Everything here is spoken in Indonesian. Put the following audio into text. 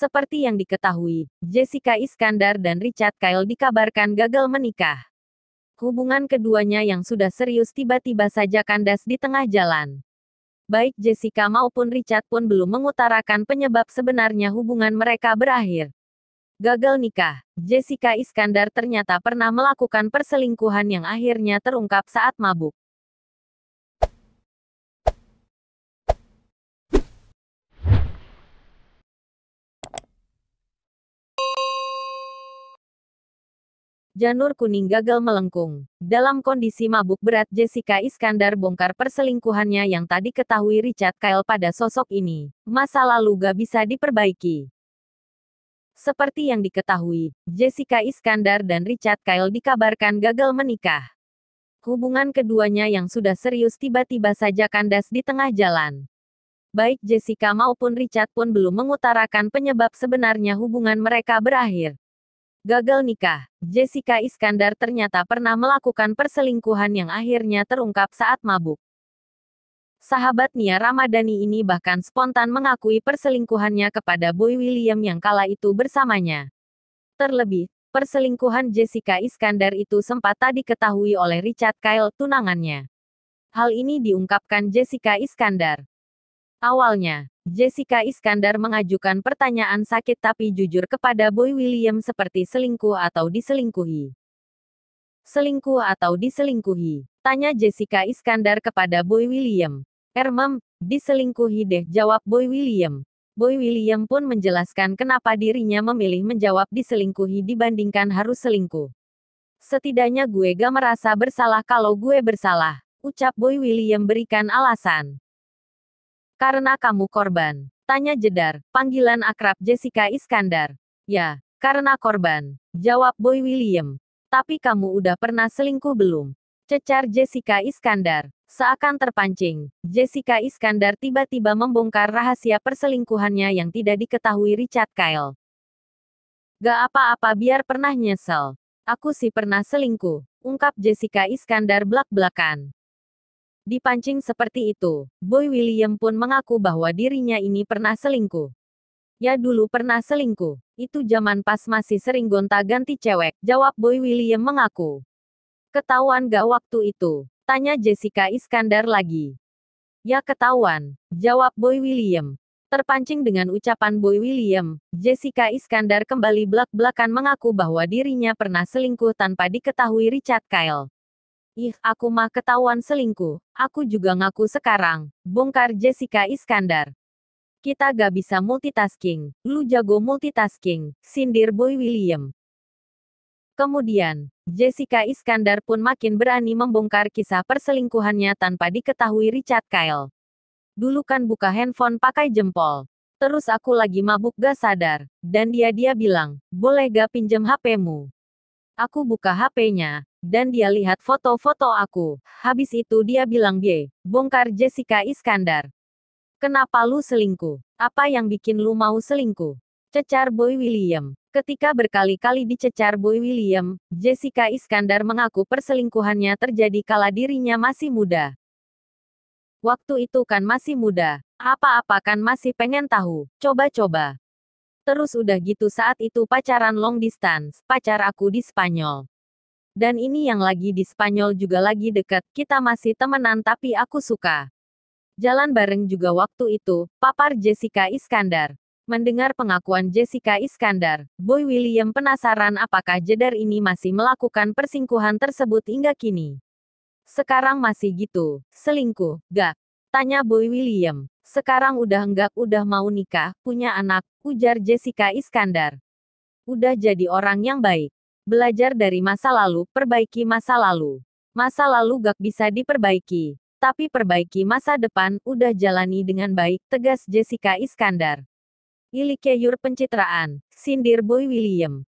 Seperti yang diketahui, Jessica Iskandar dan Richard Kyle dikabarkan gagal menikah. Hubungan keduanya yang sudah serius tiba-tiba saja kandas di tengah jalan. Baik Jessica maupun Richard pun belum mengutarakan penyebab sebenarnya hubungan mereka berakhir. Gagal nikah, Jessica Iskandar ternyata pernah melakukan perselingkuhan yang akhirnya terungkap saat mabuk. Janur kuning gagal melengkung. Dalam kondisi mabuk berat Jessica Iskandar bongkar perselingkuhannya yang tadi ketahui Richard Kyle pada sosok ini. Masa lalu gak bisa diperbaiki. Seperti yang diketahui, Jessica Iskandar dan Richard Kyle dikabarkan gagal menikah. Hubungan keduanya yang sudah serius tiba-tiba saja kandas di tengah jalan. Baik Jessica maupun Richard pun belum mengutarakan penyebab sebenarnya hubungan mereka berakhir. Gagal nikah, Jessica Iskandar ternyata pernah melakukan perselingkuhan yang akhirnya terungkap saat mabuk. Sahabat Nia Ramadhani ini bahkan spontan mengakui perselingkuhannya kepada Boy William yang kala itu bersamanya. Terlebih, perselingkuhan Jessica Iskandar itu sempat tak diketahui oleh Richard Kyle, tunangannya. Hal ini diungkapkan Jessica Iskandar. Awalnya, Jessica Iskandar mengajukan pertanyaan sakit tapi jujur kepada Boy William seperti selingkuh atau diselingkuhi. Selingkuh atau diselingkuhi? Tanya Jessica Iskandar kepada Boy William. Diselingkuhi deh, jawab Boy William. Boy William pun menjelaskan kenapa dirinya memilih menjawab diselingkuhi dibandingkan harus selingkuh. Setidaknya gue gak merasa bersalah kalau gue bersalah, ucap Boy William berikan alasan. Karena kamu korban. Tanya jedar, panggilan akrab Jessica Iskandar. Ya, karena korban. Jawab Boy William. Tapi kamu udah pernah selingkuh belum? Cecar Jessica Iskandar. Seakan terpancing, Jessica Iskandar tiba-tiba membongkar rahasia perselingkuhannya yang tidak diketahui Richard Kyle. Gak apa-apa biar pernah nyesel. Aku sih pernah selingkuh, ungkap Jessica Iskandar blak-blakan. Dipancing seperti itu, Boy William pun mengaku bahwa dirinya ini pernah selingkuh. Ya dulu pernah selingkuh, itu zaman pas masih sering gonta-ganti cewek, jawab Boy William mengaku. Ketahuan gak waktu itu? Tanya Jessica Iskandar lagi. Ya ketahuan, jawab Boy William. Terpancing dengan ucapan Boy William, Jessica Iskandar kembali blak-blakan mengaku bahwa dirinya pernah selingkuh tanpa diketahui Richard Kyle. Ih, aku mah ketahuan selingkuh. Aku juga ngaku sekarang. Bongkar Jessica Iskandar. Kita gak bisa multitasking. Lu jago multitasking, sindir Boy William. Kemudian, Jessica Iskandar pun makin berani membongkar kisah perselingkuhannya tanpa diketahui Richard Kyle. Dulu kan buka handphone pakai jempol. Terus aku lagi mabuk gak sadar. Dan dia bilang, boleh gak pinjem HP-mu? Aku buka HP-nya. Dan dia lihat foto-foto aku. Habis itu dia bilang bongkar Jessica Iskandar. Kenapa lu selingkuh? Apa yang bikin lu mau selingkuh? Cecar Boy William. Ketika berkali-kali dicecar Boy William, Jessica Iskandar mengaku perselingkuhannya terjadi kala dirinya masih muda. Waktu itu kan masih muda. Apa-apa kan masih pengen tahu. Coba-coba. Terus udah gitu saat itu pacaran long distance, pacar aku di Spanyol. Dan ini yang lagi di Spanyol juga lagi deket, kita masih temenan tapi aku suka. Jalan bareng juga waktu itu, papar Jessica Iskandar. Mendengar pengakuan Jessica Iskandar, Boy William penasaran apakah jedar ini masih melakukan persingkuhan tersebut hingga kini. Sekarang masih gitu, selingkuh, gak? Tanya Boy William. Sekarang udah enggak, udah mau nikah, punya anak, ujar Jessica Iskandar. Udah jadi orang yang baik. Belajar dari masa lalu, perbaiki masa lalu. Masa lalu gak bisa diperbaiki. Tapi perbaiki masa depan, udah jalani dengan baik, tegas Jessica Iskandar. Ilikeyur pencitraan, sindir Boy William.